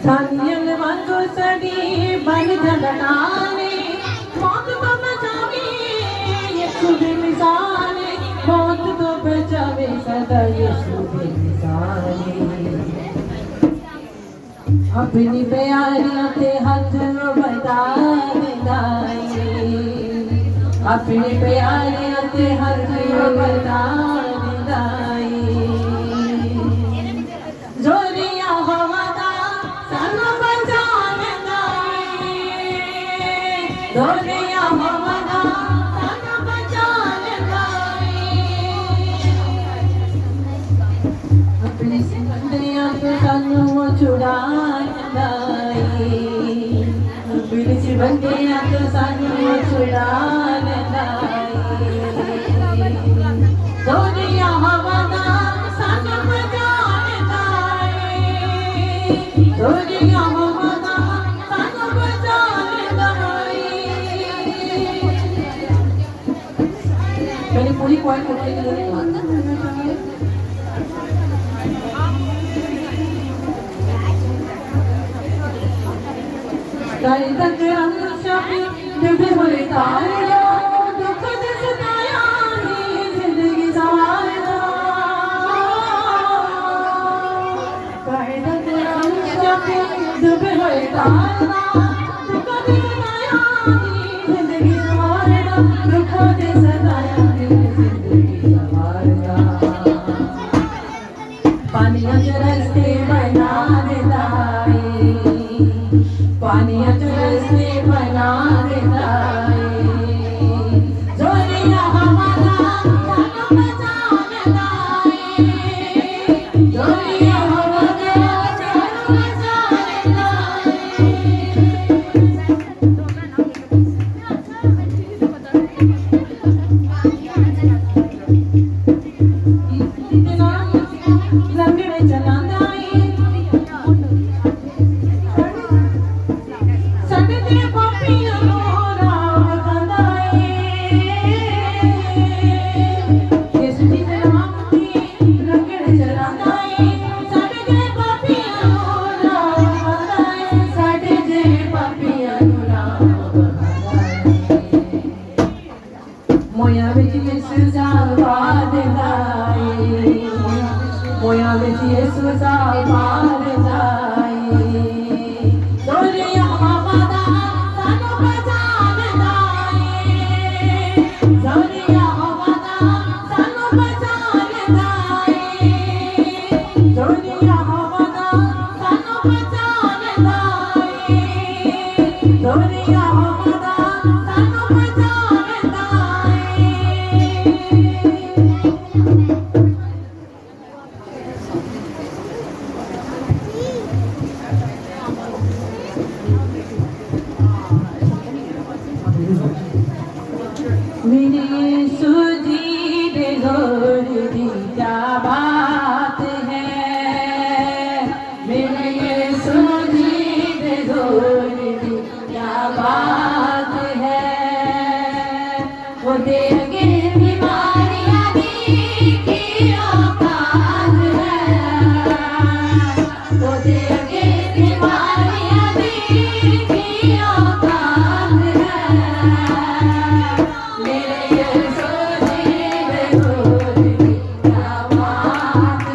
सानियल वांगो सड़ी बन जगनाने मौत तो बचावे यीशु भी मिसाले मौत तो बचावे सदा यीशु भी मिसाले अपनी प्यारियां ते हाथ बता दिलाए अपनी प्यारियां ते हाथ बता दिलाए जोरिया हवादा सानू बचाने जोरिया हवादा सानू बचाने अपनी सिंधियां तो सानू छुड़ाने अपनी सिंधियां तो सानू छुड़ाने जोरिया हवादा सानू जोरिया हवादा सानू मैंने पूरी पॉइंट करने के लिए गाय तक रंग शापी दिव्य हुए तारा दुख सताया जिंदगी सवारा गाय तक रंग शापी दिव्य हुए तारा दुख सताया जिंदगी सवारा दुख सताया जिंदगी सवारा पानिया के रास्ते बना देता है पानिया के रास्ते बना देता है जोरिया हवादा सानू बचाने जोरिया हवादा सानू बचाने लंगड़े चलांदा मोया विच यीशु जावा देता है मोया विच यीशु जावा देता है जोरिया हवादा सानू बचाने जोरिया हवादा सानू बचाने जोरिया हवादा सानू बचाने जोरिया हवादा सानू बचाने मेरे सूजी दे गोर दी क्या बात है मेरे सूजी दे गोर दी क्या बात है वो दे के बीमारियां दी की औकात है वो दे के बीमारियां दी की औकात है मेरे सूजी दे गोर दी क्या बात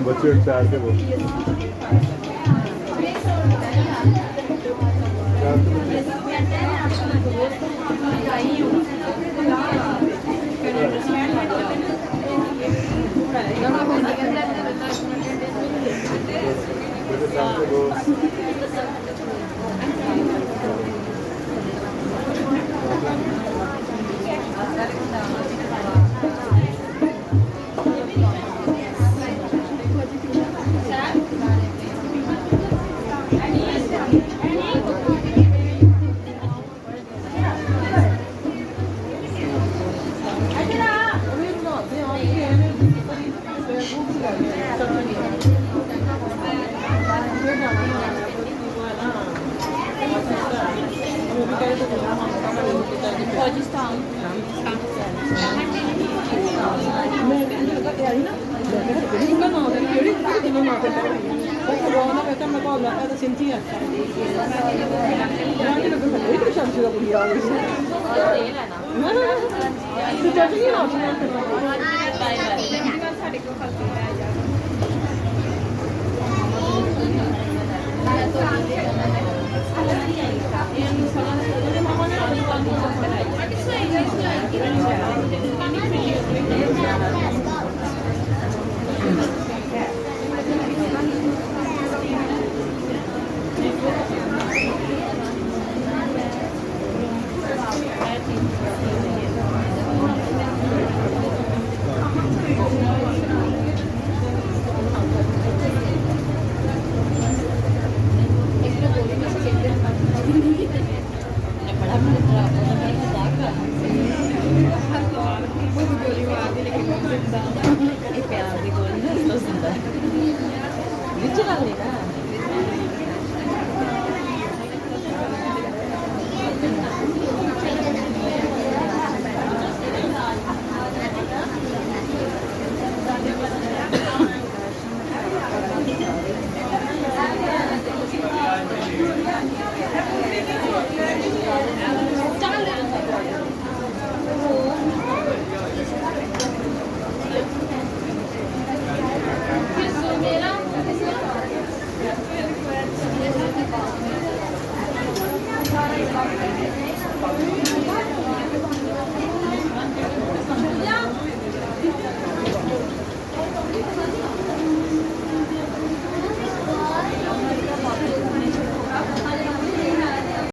बच्चे प्यार से बोल Pode estar.